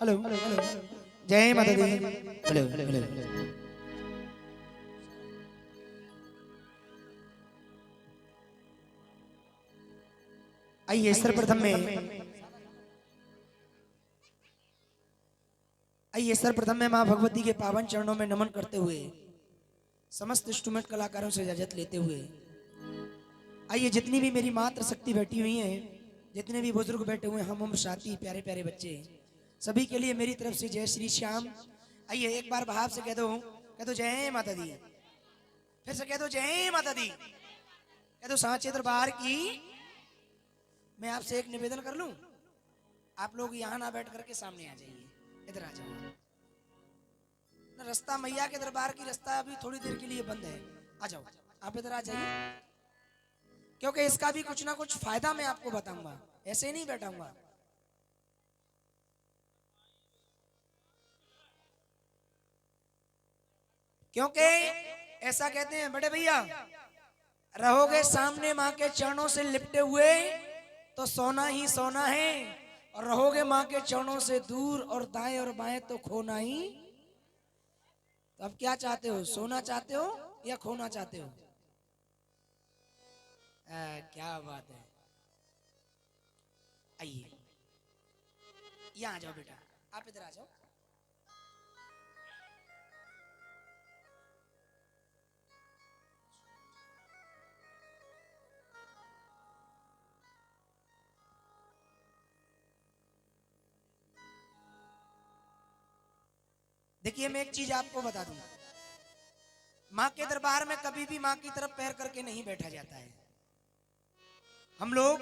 Hello जय माता दी। Hello hello. आइए सर्वप्रथम में मां भगवती के पावन चरणों में नमन करते हुए समस्त इंस्ट्रूमेंट कलाकारों से इजाजत लेते हुए आइए जितनी भी मेरी मात्र शक्ति बैठी हुई हैं, जितने भी बुजुर्ग बैठे हुए हैं, हम उम्र साथी प्यारे प्यारे बच्चे, सभी के लिए मेरी तरफ से जय श्री श्याम। आइए एक बार भाव से कह दो जय माता दी। फिर से कह दो जय माता दी। कह दो सांचे दरबार की। मैं आपसे एक निवेदन कर लूं, आप लोग यहाँ ना बैठ करके सामने आ जाइए, इधर आ जाओ। रास्ता मैया के दरबार की रास्ता अभी थोड़ी देर के लिए बंद है, आ जाओ आप इधर आ जाइए, क्योंकि इसका भी कुछ ना कुछ फायदा मैं आपको बताऊंगा, ऐसे ही नहीं बैठाऊंगा। क्योंकि ऐसा कहते हैं बड़े भैया, रहोगे सामने मां के चरणों से लिपटे हुए तो सोना ही सोना है, और रहोगे मां के चरणों से दूर और दाएं और बाएं तो खोना ही। तो अब क्या चाहते हो, सोना चाहते हो या खोना चाहते हो? क्या बात है। आइए यहाँ आ जाओ बेटा, आप इधर आ जाओ। देखिए मैं एक चीज आपको बता दूं, मां के दरबार में कभी भी मां की तरफ पैर करके नहीं बैठा जाता है। हम लोग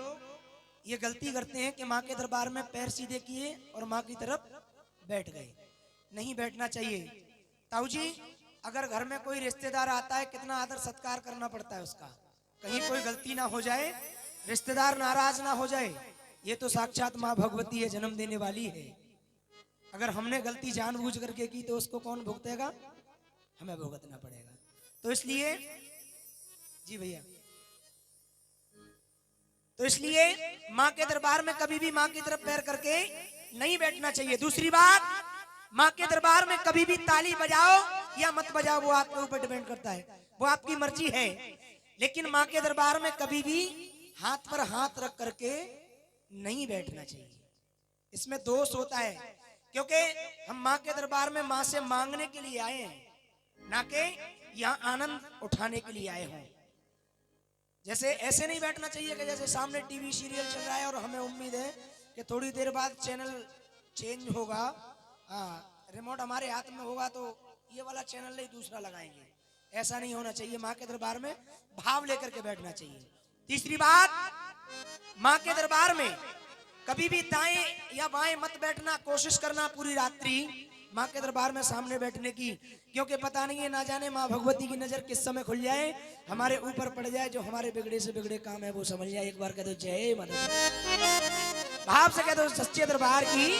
ये गलती करते हैं कि मां के दरबार में पैर सीधे किए और मां की तरफ बैठ गए। नहीं बैठना चाहिए। ताऊ जी, अगर घर में कोई रिश्तेदार आता है कितना आदर सत्कार करना पड़ता है उसका, कहीं कोई गलती ना हो जाए, रिश्तेदार नाराज ना हो जाए। ये तो साक्षात मां भगवती है, जन्म देने वाली है। अगर हमने गलती जानबूझ करके की तो उसको कौन भुगतेगा? हमें भुगतना पड़ेगा। तो इसलिए जी भैया, तो इसलिए मां के दरबार में कभी भी मां की तरफ पैर करके नहीं बैठना चाहिए। दूसरी बात, मां के दरबार में कभी भी ताली बजाओ या मत बजाओ वो आपके ऊपर डिपेंड करता है, वो आपकी मर्जी है। लेकिन मां के दरबार में कभी भी हाथ पर हाथ रख करके नहीं बैठना चाहिए। इसमें दोष होता है, क्योंकि हम मां के दरबार में मां से मांगने के लिए आए हैं, ना कि यहाँ आनंद उठाने के लिए आए हों। जैसे ऐसे नहीं बैठना चाहिए कि जैसे सामने टीवी सीरियल चल रहा है और हमें उम्मीद है कि थोड़ी देर बाद चैनल चेंज होगा, रिमोट हमारे हाथ में होगा तो ये वाला चैनल नहीं दूसरा लगाएंगे। ऐसा नहीं होना चाहिए। मां के दरबार में भाव लेकर के बैठना चाहिए। तीसरी बात, मां के दरबार में कभी भी दाएं या बाएं मत बैठना, कोशिश करना पूरी रात्रि मां के दरबार में सामने बैठने की, क्योंकि पता नहीं है, ना जाने मां भगवती की नजर किस समय खुल जाए, हमारे ऊपर पड़ जाए, जो हमारे बिगड़े से बिगड़े काम है वो समझ जाए। एक बार कह दो जय माता, भाव से कह दो सच्चे दरबार की।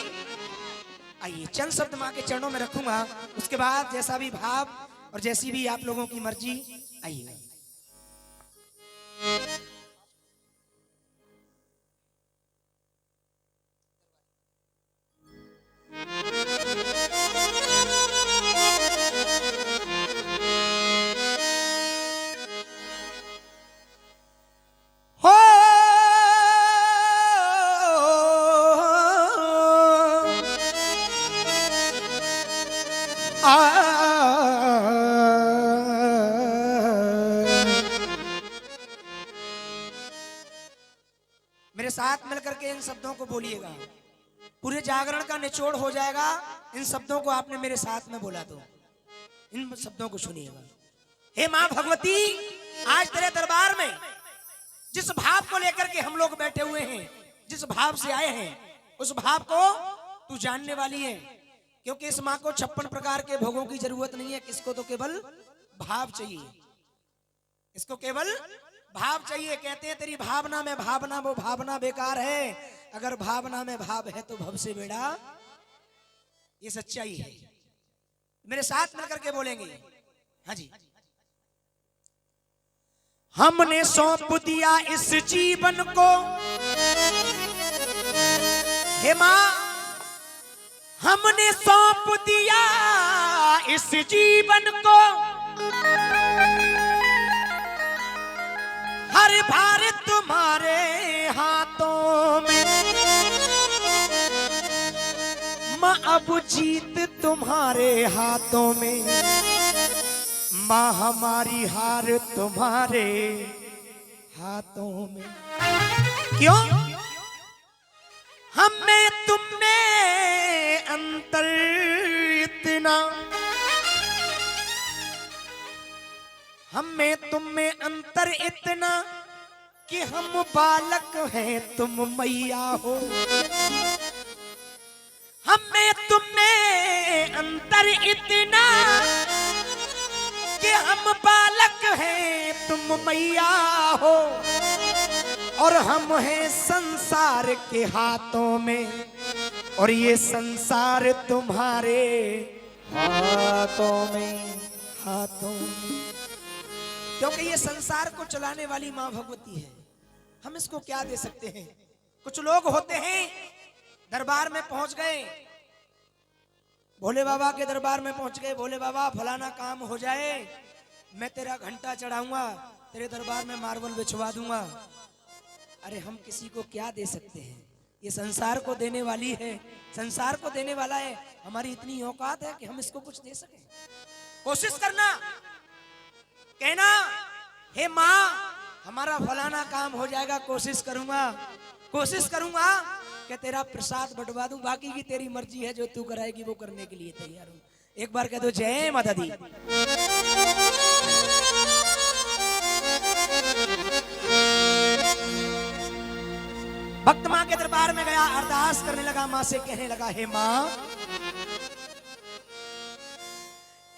आइए चंद शब्द मां के चरणों में रखूंगा, उसके बाद जैसा भी भाव और जैसी भी आप लोगों की मर्जी। आइए मेरे साथ मिलकर के इन शब्दों को बोलिएगा, पूरे जागरण का निचोड़ हो जाएगा। इन शब्दों को आपने मेरे साथ में बोला तो इन शब्दों को सुनिएगा। हे मां भगवती, आज तेरे दरबार में जिस भाव को लेकर के हम लोग बैठे हुए हैं, जिस भाव से आए हैं, उस भाव को तू जानने वाली है। क्योंकि इस मां को 56 प्रकार के भोगों की जरूरत नहीं है, किसको तो केवल भाव चाहिए, इसको केवल भाव चाहिए। कहते हैं तेरी भावना में भावना, वो भावना बेकार है। अगर भावना में भाव है तो भव से बेड़ा, ये सच्चाई है। मेरे साथ मिलकर के बोलेंगे। हाँ जी। हमने सौंप दिया इस जीवन को, हे मां हमने सौंप दिया इस जीवन को, हर भार तुम्हारे हाथों में। माँ अब जीत तुम्हारे हाथों में, माँ हमारी हार तुम्हारे हाथों में। क्यों? हमें तुमने अंतर इतना, हमें तुममें अंतर इतना कि हम बालक हैं तुम मैया हो। हमें तुममें अंतर इतना कि हम बालक हैं तुम मैया हो, और हम हैं संसार के हाथों में, और ये संसार तुम्हारे हाथों में, हाथों में। क्योंकि ये संसार को चलाने वाली माँ भगवती है। हम इसको क्या दे सकते हैं? कुछ लोग होते हैं दरबार में पहुंच गए, भोले बाबा के दरबार में पहुंच गए, भोले बाबा फलाना काम हो जाए, मैं तेरा घंटा चढ़ाऊंगा, तेरे दरबार में मार्बल बिछवा दूंगा। अरे हम किसी को क्या दे सकते हैं? ये संसार को देने वाली है, संसार को देने वाला है। हमारी इतनी औकात है कि हम इसको कुछ दे सके? कोशिश करना, कहना हे माँ हमारा फलाना काम हो जाएगा, कोशिश करूंगा कि तेरा प्रसाद बंटवा दूं, बाकी की तेरी मर्जी है, जो तू कराएगी वो करने के लिए तैयार हूं। एक बार कह दो जय माता दी। भक्त माँ के दरबार में गया, अरदास करने लगा, माँ से कहने लगा हे माँ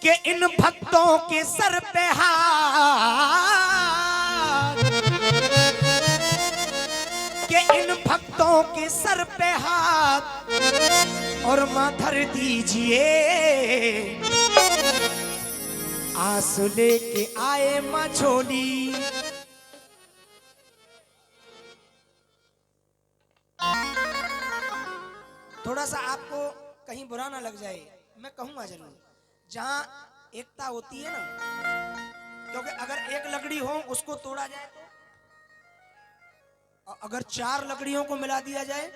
कि इन भक्तों के सर पे हाथ, कि इन भक्तों के सर पे हाथ, और माँ धर दीजिए आंसू लेके आए माँ झोली। थोड़ा सा आपको कहीं बुरा ना लग जाए, मैं कहूंगा जरूर, जहां एकता होती है ना, क्योंकि अगर एक लकड़ी हो उसको तोड़ा जाए तो, अगर 4 लकड़ियों को मिला दिया जाए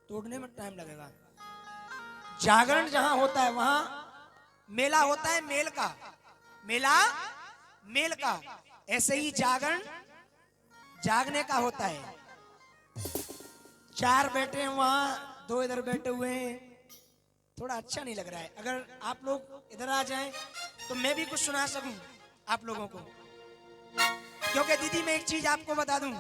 तोड़ने में टाइम लगेगा। जागरण जहां होता है वहां मेला होता है, मेल का मेला, मेल का। ऐसे ही जागरण जागने का होता है। 4 बैठे हैं वहां, 2 इधर बैठे हुए हैं, थोड़ा अच्छा नहीं लग रहा है। अगर आप लोग इधर आ जाएं तो मैं भी कुछ सुना सकूं आप लोगों को। क्योंकि दीदी मैं एक चीज आपको बता दूं,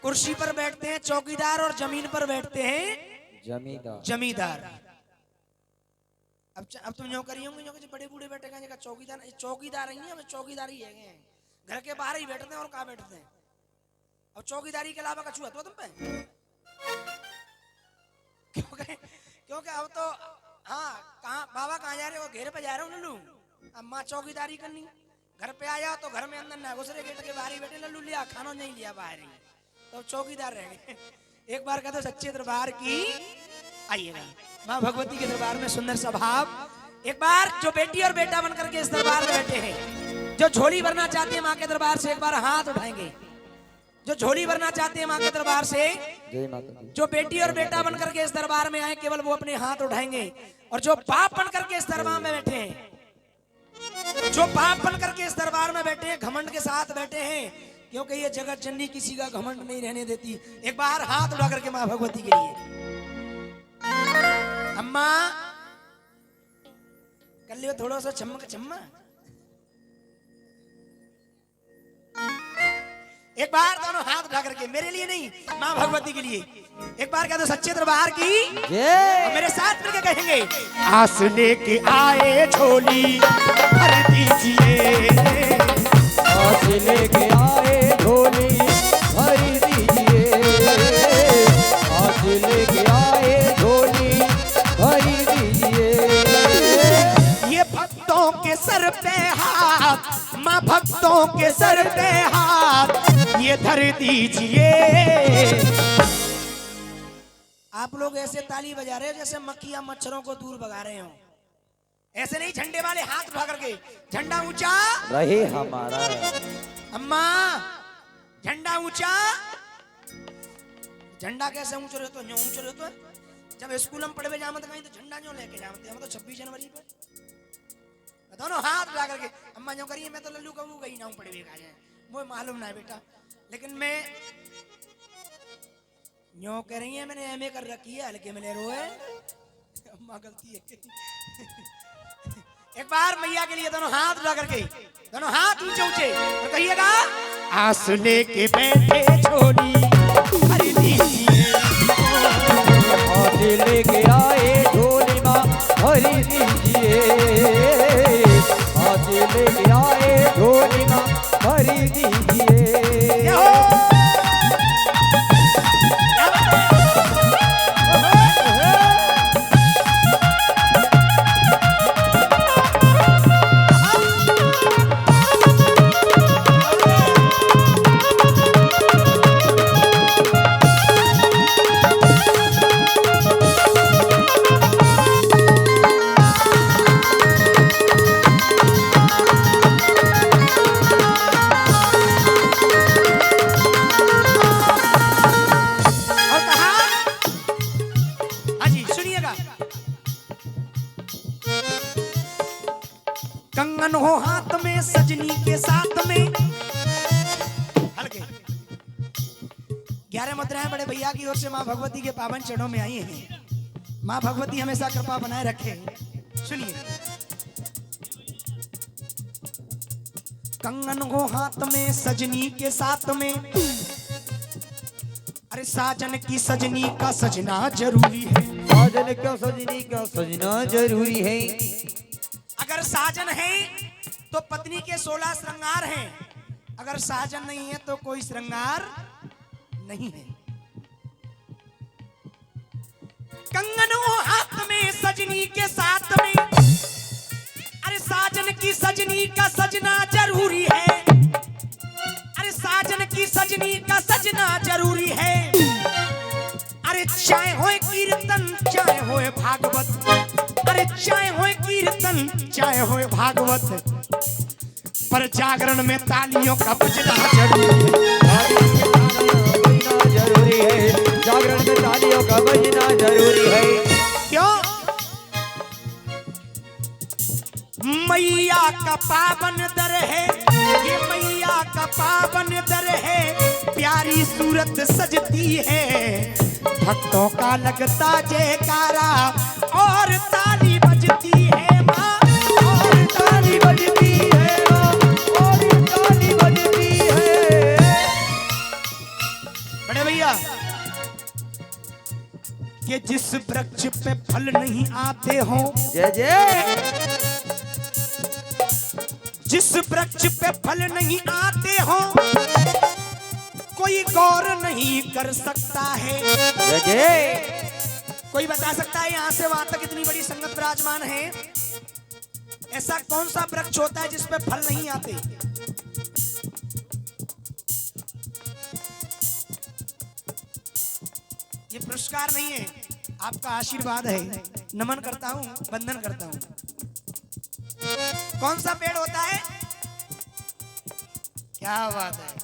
कुर्सी पर बैठते हैं चौकीदार और जमीन पर बैठते हैं जमींदार। अब तुम यूं करिए होंगे, जो बड़े बूढ़े बैठे हैं चौकीदार, चौकीदार ही है, चौकीदार ही है, घर के बाहर ही बैठते हैं। और कहाँ बैठते हैं? और चौकीदारी के अलावा कछुआ तो तुम पे, क्योंकि अब तो हाँ, कहाँ बाबा कहाँ जा रहे हो? घेरे पे जा रहे हो लल्लू। अब माँ चौकीदारी करनी, घर पे आ जाओ तो घर में अंदर ना घुसरे, गेट के बाहर ही बैठे, लल्लू लिया खाना नहीं लिया बाहर ही, तो चौकीदार रह गए। एक बार कहते सच्चे दरबार की आइएगा, माँ भगवती के दरबार में सुंदर सा भाव। एक बार जो बेटी और बेटा बनकर के इस दरबार में बैठे हैं, जो झोली भरना चाहते हैं माँ के दरबार से, एक बार हाथ उठाएंगे। जो झोली भरना चाहते हैं माँ के दरबार से, जो बेटी और बेटा बनकर के इस दरबार में आए, केवल वो अपने हाथ उठाएंगे। और जो बाप बनकर के इस दरबार में बैठे हैं, जो बाप बनकर के इस दरबार में बैठे हैं, घमंड के साथ बैठे हैं, क्योंकि ये जगत जननी किसी का घमंड नहीं रहने देती। एक बार हाथ उठा करके माँ भगवती के लिए, अम्मा कर लियो थोड़ा सा चम्मक चम्मा। एक बार दोनों हाथ उठा करके, मेरे लिए नहीं माँ भगवती के लिए, एक बार कह दो सच्चे दरबार की मेरे साथ मिलकर कहेंगे, आस लेके आए झोली भर दीजिए, आस लेके आए झोली भर दीजिए, आस लेके आए झोली भर दीजिए। ये भक्तों के सर पे हाथ, माँ भक्तों के सर पे हाथ ये धर दीजिए। आप लोग ऐसे ताली बजा रहे हो जैसे मक्खियां मच्छरों को दूर भगा रहे हो। ऐसे नहीं, झंडे वाले हाथ उठा करके, झंडा ऊंचा रहे हमारा। अम्मा झंडा ऊंचा। झंडा कैसे ऊंचा रहता है? ऊंचा रहता है। जब स्कूल में पढ़वे जामत कहीं तो झंडा क्यों लेके जाते हम तो 26 जनवरी पे बताओ ना, हाथ उठा करके अम्मा जो करिए। मैं तो लल्लू कबू गई ना हूं पढ़वे का जाए, मुझे मालूम ना है बेटा, लेकिन मैं न्यो कह रही है मैंने एमए कर रखी है, हल्के में ले रोए अम्मा गलती है। एक बार मैया के लिए दोनों हाथ उठा करके, दोनों हाथ ऊंचे ऊंचे और कहिएगा, आस लेके बैठे झोली भर दीजिए, आस लेके आए झोली माँ भर दीजिए, आस लेके आए झोली माँ भर दीजिए। कंगन हो हाथ में सजनी के साथ में, हल्के 11 मुद्राएं बड़े भैया की ओर से माँ भगवती के पावन चरणों में आई हैं। माँ भगवती हमेशा कृपा बनाए रखे। सुनिए, कंगन हो हाथ में सजनी के साथ में, अरे साजन की सजनी का सजना जरूरी है, साजन का सजनी का सजना जरूरी है। अगर साजन है तो पत्नी के 16 श्रृंगार हैं, अगर साजन नहीं है तो कोई श्रृंगार नहीं है। कंगनों हाथ में सजनी के साथ में, अरे साजन की सजनी का सजना जरूरी है, अरे साजन की सजनी का सजना जरूरी है। अरे चाहे होए कीर्तन चाहे होए भागवत, अरे चाहे होए कीर्तन चाहे होए भागवत, पर जागरण में तालियों का बजना जरूरी है, जागरण में तालियों का बजना जरूरी है। क्यों? मैया का पावन दर है, ये मैया का पावन दर है, प्यारी सूरत सजती है, भक्तों का लगता जयकारा और ताली बजती है माँ, और ताली बजती है माँ, और ताली बजती है। बड़े भैया कि जिस वृक्ष पे फल नहीं आते हो, जय जय, जिस वृक्ष पे फल नहीं आते हो, कोई गौर नहीं कर सकता है। जय जय। कोई बता सकता है यहाँ से वहां तक इतनी बड़ी संगत विराजमान है, ऐसा कौन सा वृक्ष होता है जिस पे फल नहीं आते? ये पुरस्कार नहीं है, आपका आशीर्वाद है। नमन करता हूँ, वंदन करता हूँ। कौन सा पेड़ होता है? क्या बात है,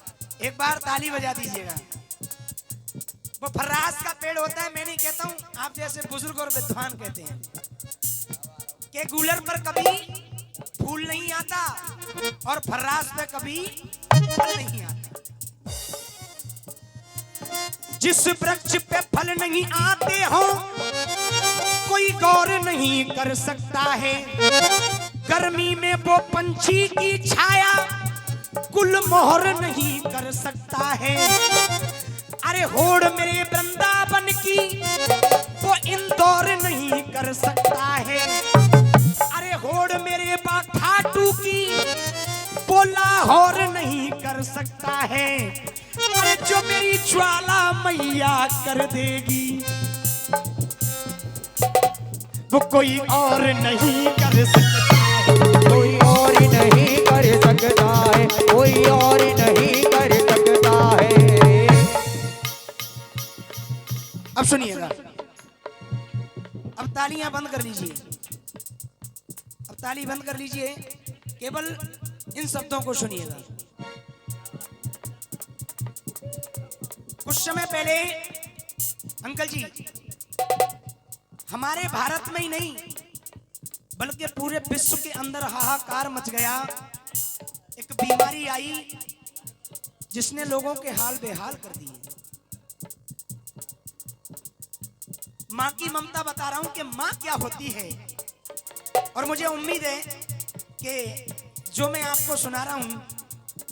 एक बार ताली बजा दीजिएगा। वो फर्रास का पेड़ होता है। मैं नहीं कहता हूँ, आप जैसे बुजुर्ग और विद्वान कहते हैं कि गूलर पर कभी फूल नहीं आता और फर्रास पे कभी फल नहीं आता। जिस वृक्ष पे फल नहीं आते हो, कोई गौर नहीं कर सकता है। गर्मी में वो पंछी की छाया गुलमोहर नहीं कर सकता है। अरे होड़ मेरे वृंदावन की वो इंदौर नहीं कर सकता है। अरे होड़ मेरे बाखाटू की वो लाहौर नहीं कर सकता है। अरे जो मेरी ज्वाला मैया कर देगी वो कोई और नहीं कर सकता है, कोई और नहीं कर सकता है, कोई और नहीं कर सकता है। अब सुनिएगा, तालियां बंद कर लीजिए, अब ताली बंद कर लीजिए, केवल इन शब्दों को सुनिएगा। कुछ समय पहले अंकल जी हमारे भारत में ही नहीं बल्कि पूरे विश्व के अंदर हाहाकार मच गया। एक बीमारी आई जिसने लोगों के हाल बेहाल कर दिए। मां की ममता बता रहा हूं कि मां क्या होती है, और मुझे उम्मीद है कि जो मैं आपको सुना रहा हूं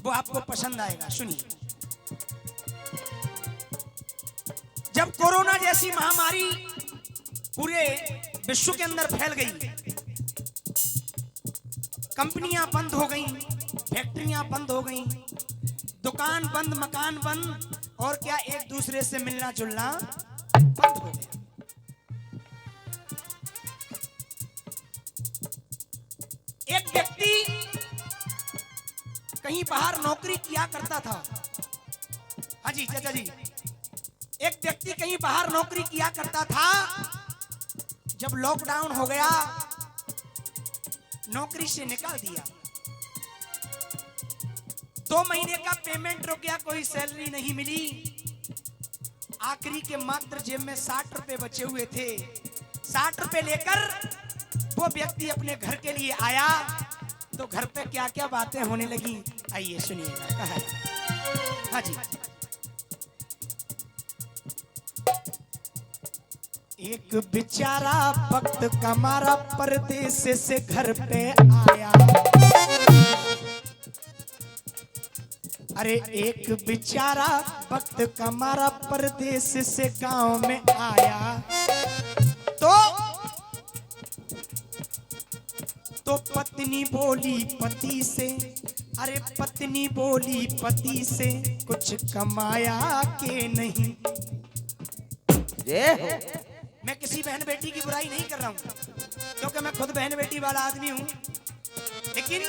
वो आपको पसंद आएगा। सुनिए, जब कोरोना जैसी महामारी पूरे विश्व के अंदर फैल गई, कंपनियां बंद हो गई, फैक्ट्रियां बंद हो गई, दुकान बंद, मकान बंद, और क्या एक दूसरे से मिलना जुलना बंद हो गया। एक व्यक्ति कहीं बाहर नौकरी किया करता था। हाँ जी चाचा जी, एक व्यक्ति कहीं बाहर नौकरी किया करता था। जब लॉकडाउन हो गया नौकरी से निकाल दिया। 2 महीने का पेमेंट रुक गया, कोई सैलरी नहीं मिली। आखिरी के मात्र जेब में 60 रुपए बचे हुए थे। 60 रुपए लेकर वो व्यक्ति अपने घर के लिए आया तो घर पे क्या क्या बातें होने लगी, आइए सुनिएगा। कहा है, हाँ जी, एक बेचारा वक्त का मारा परदेश से घर पे आया। अरे एक बेचारा वक्त का मारा परदेश से गांव में आया। तो पत्नी बोली पति से, अरे पत्नी बोली पति से, कुछ कमाया के नहीं। मैं किसी बहन बेटी की बुराई नहीं कर रहा हूं क्योंकि मैं खुद बहन बेटी वाला आदमी हूं, लेकिन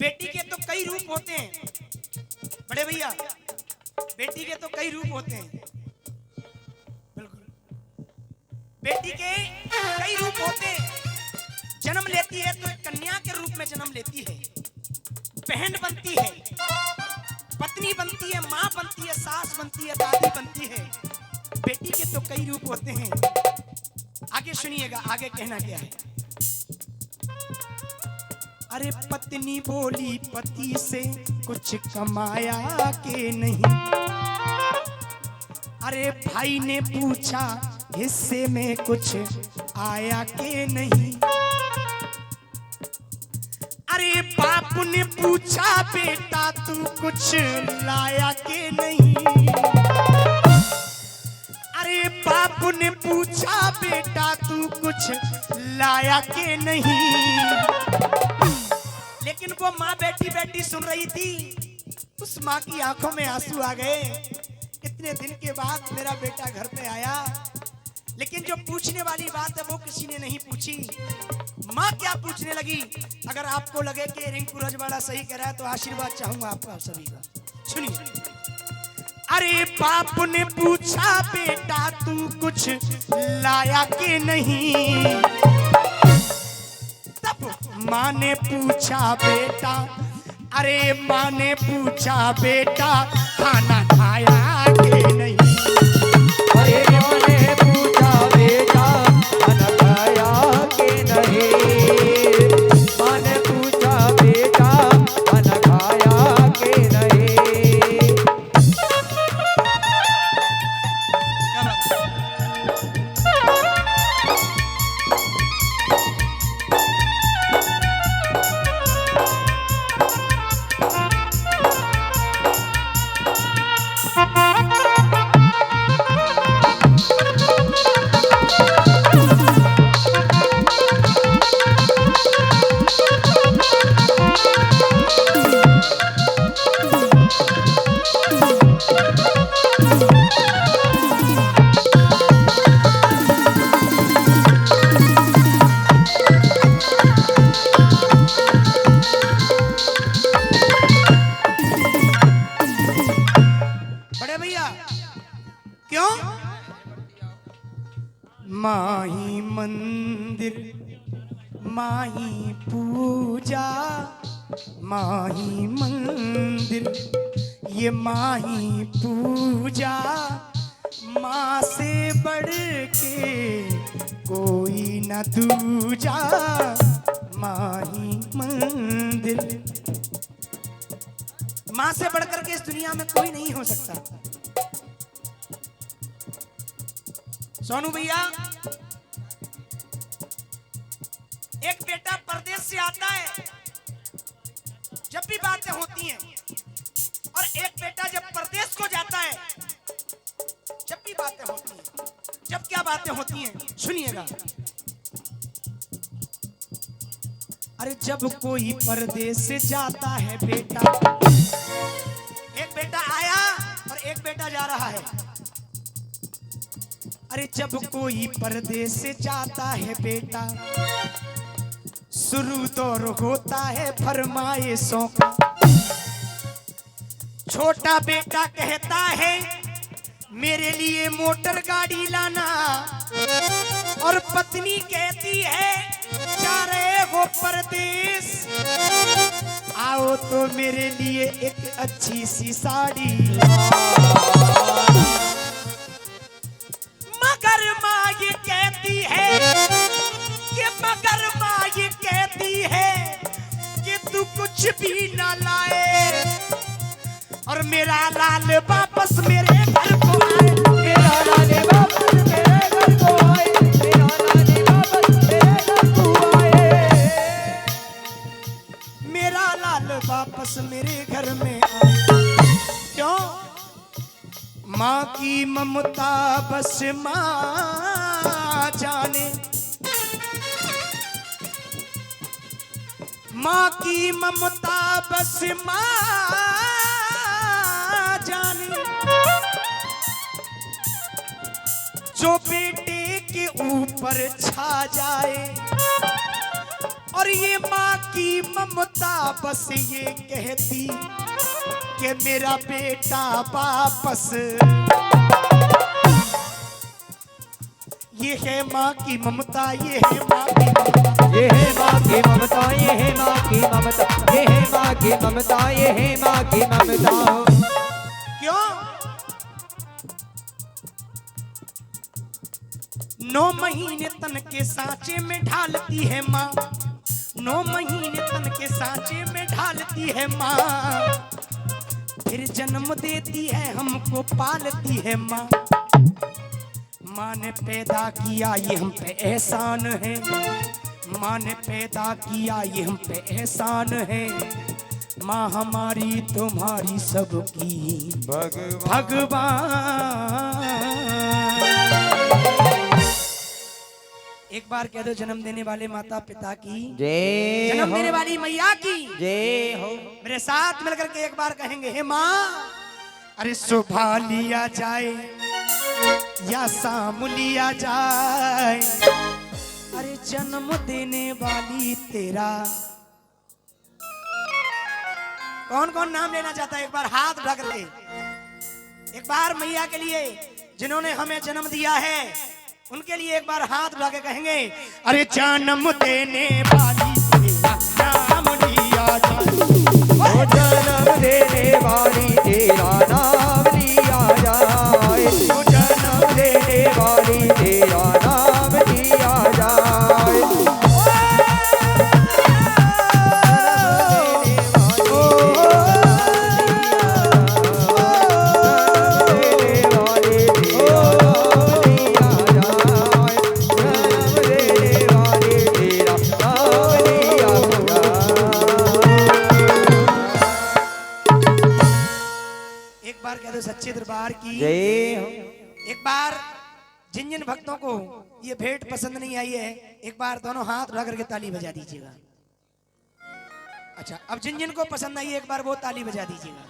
बेटी के तो कई रूप होते हैं बड़े भैया, बेटी के तो कई रूप होते हैं। बिल्कुल, बेटी के कई रूप होते हैं। जन्म लेती है तो एक कन्या के रूप में जन्म लेती है, बहन बनती है, पत्नी बनती है, मां बनती है, सास बनती है, दादी बनती है। बेटी के तो कई रूप होते हैं। आगे सुनिएगा, आगे कहना क्या है। अरे पत्नी बोली पति से, कुछ कमाया के नहीं। अरे भाई ने पूछा हिस्से में कुछ आया के नहीं। अरे बाप ने पूछा बेटा तू कुछ लाया के नहीं। अरे बाप ने पूछा बेटा तू कुछ लाया के नहीं। लेकिन वो माँ बैठी बैठी सुन रही थी। उस माँ की आंखों में आंसू आ गए। इतने दिन के बाद मेरा बेटा घर पे आया, लेकिन जो पूछने वाली बात है वो किसी ने नहीं पूछी। माँ क्या पूछने लगी। अगर आपको लगे कि रिंकू रजवाड़ा सही कह रहा है तो आशीर्वाद चाहूंगा आपका सभी का। सुनिए, अरे बाप ने पूछा बेटा तू कुछ लाया के नहीं। तब माँ ने पूछा बेटा, अरे माँ ने पूछा बेटा खाना खाया के नहीं। अरे माँ ने पूछा बेटा खाना खाया के नहीं। माँ ने पूछा बेटा खाना खाया के नहीं। माही मंदिर माही पूजा, माही मंदिर ये माही पूजा, माँ से बढ़ के कोई न दूजा, माही मंदिर। माँ से बढ़कर के इस दुनिया में कोई नहीं हो सकता। सोनू भैया, एक बेटा परदेश से आता है, जब भी बातें होती हैं, और एक बेटा जब परदेश को जाता है, जब भी बातें होती हैं। जब क्या बातें होती हैं सुनिएगा। अरे जब कोई परदेश से जाता है बेटा, एक बेटा आया और एक बेटा जा रहा है। अरे जब कोई परदेश से जाता है बेटा, शुरू दौर होता है फरमाइशों का। छोटा बेटा कहता है मेरे लिए मोटर गाड़ी लाना, और पत्नी कहती है जा रहे हो परदेश, आओ तो मेरे लिए एक अच्छी सी साड़ी। मगर माँ ये कहती है कि मगर माँ ये कहती है कि तू कुछ भी ना लाए, और मेरा लाल वापस मेरे घर को आए, मेरा लाल वापस मेरे घर को आए, मेरा लाल वापस मेरे घर को आए, मेरा लाल वापस मेरे घर में आए। क्यों? माँ की ममता बस माँ जाने, माँ की ममता बस माँ जाने, जो बेटे के ऊपर छा जाए। और ये माँ की ममता बस ये कहती कि मेरा बेटा वापस। ये है माँ की ममता, ये है माँ की ममता, ये है माँ की ममता, ये है माँ की ममता, ये है माँ की ममता, ये है माँ की ममता। क्यों? 9 महीने तन के सांचे में ढालती है माँ, 9 महीने तन के सांचे में ढालती है माँ, फिर जन्म देती है हमको पालती है माँ। माँ ने पैदा किया ये हम पे एहसान है, माँ ने पैदा किया ये हम पे एहसान है। माँ हमारी तुम्हारी सबकी भगवान। एक बार कह दो जन्म देने वाले माता पिता की जय जन्म हो, देने वाली मैया की जय हो। मेरे साथ मिलकर के एक बार कहेंगे हे माँ। अरे सुबह लिया जाए या शाम लिया जाए, अरे जन्म देने वाली तेरा। कौन कौन नाम लेना चाहता है? एक बार हाथ उठा करके एक बार मैया के लिए जिन्होंने हमें जन्म दिया है उनके लिए एक बार हाथ उठा के कहेंगे अरे जन्म देने वाली तेरा नाम लिया जाए, ओ जन्म देने वाली तेरा नाम लिया जाए, ओ जन्म देने वाली तेरा नाम लिया जाए। एक बार कह दो सच्चे दरबार की जय हो। एक बार जिन जिन भक्तों को ये भेंट पसंद नहीं आई है एक बार दोनों हाथ उठा करके ताली बजा दीजिएगा। अच्छा, अब जिन जिन को पसंद आई है एक बार वो ताली बजा दीजिएगा।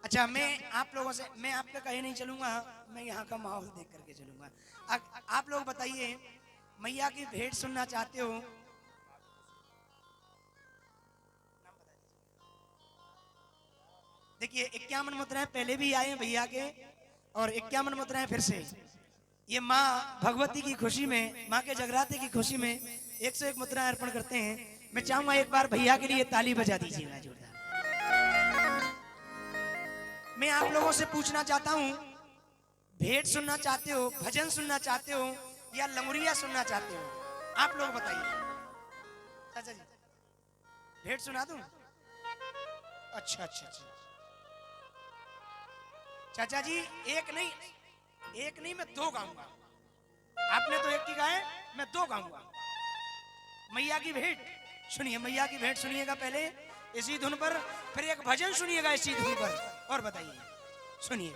अच्छा, मैं आप लोगों से, मैं आप पे कहीं नहीं चलूंगा, मैं यहाँ का माहौल देख करके चलूंगा। आप लोग बताइए, मैया की भेंट सुनना चाहते हो? देखिए 51 मुद्राएं पहले भी आए हैं भैया के, और 51 मुद्राएं फिर से। ये माँ भगवती की खुशी में, माँ के जगराते की खुशी में 101 मुद्राएं अर्पण करते हैं। मैं चाहूंगा एक बार भैया के लिए ताली बजा दीजिएगा जोरदार। मैं आप लोगों से पूछना चाहता हूँ, भेंट सुनना चाहते हो, भजन सुनना चाहते हो, या लंगुरिया सुनना चाहते हो? आप लोग बताइए। चाचा जी, भेंट सुना दूं? अच्छा अच्छा अच्छा। चाचा जी, एक नहीं मैं 2 गाऊंगा। आपने तो एक की गाए, मैं 2 गाऊंगा। मैया की भेंट सुनिए, मैया की भेंट सुनिएगा पहले इसी धुन पर, फिर एक भजन सुनिएगा इसी धुन पर, और बताइए, सुनिए।